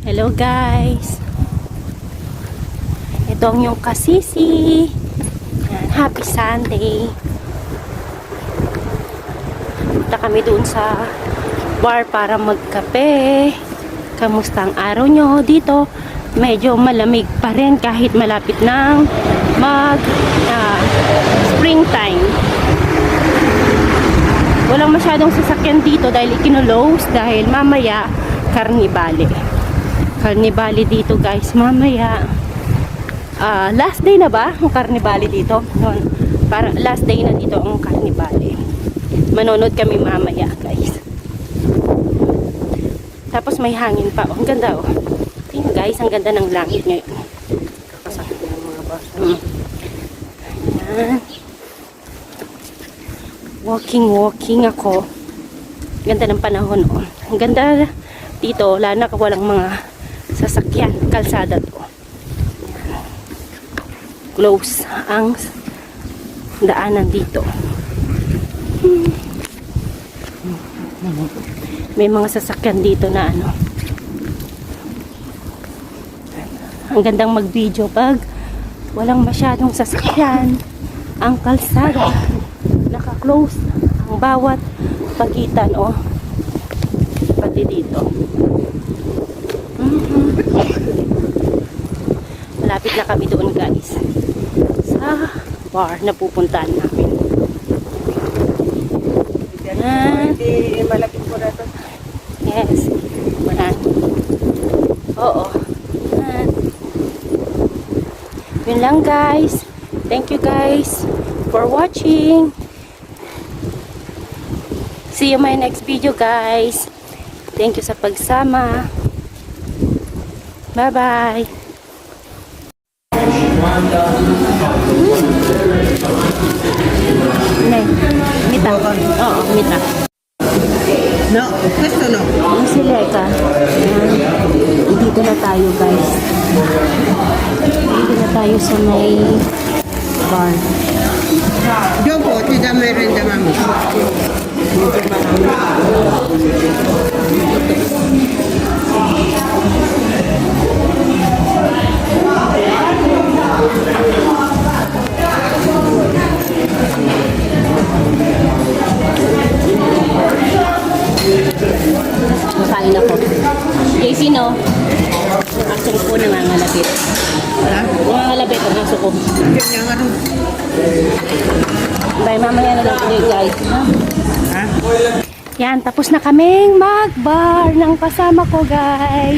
Hello guys. Ito ang yung kasisi. Yan, happy Sunday. Punta kami doon sa bar para magkape. Kamusta ang araw nyo dito? Medyo malamig pa rin kahit malapit ng springtime. Walang masyadong sasakyan dito dahil ikinolose dahil mamaya Carnivale. Carnivale dito guys mamaya. Last day na ba ang Carnivale dito? Para last day na dito ang Carnivale. Manonood kami mamaya guys. Tapos may hangin pa. Ang ganda oh. Tingnan guys, ang ganda ng langit ngayon. Kakasakit ng mga basa. Ayan. Walking ako. Ganda ng panahon oh. Ang ganda dito, lalo na walang mga sasakyan, kalsada to. Ayan. Close ang daanan dito. May mga sasakyan dito na ano. Ang gandang mag-video pag walang masyadong sasakyan. Ang kalsada naka-close ang bawat pagitan oh. Pati dito. Malapit na kami doon guys sa bar na pupuntahan namin. Hindi malapit po na ito. Yes. Yan. Oo. Yan. Yun lang guys. Thank you guys for watching. See you my next video guys. Thank you sa pagsama. Bye bye. Mita. Oo, mita. No, questo no. Ang sileka. Dito na tayo guys. Dito na tayo sa may bar. Dopo ti dà merenda mami. Makain ako. JC no? Aso ko nangangalapit. Ha? Nangangalapit ang aso ko. Yan yang ano. Bye, mamaya na lang ulit guys. Ha? Yan, tapos na kaming mag-bar ng kasama ko guys.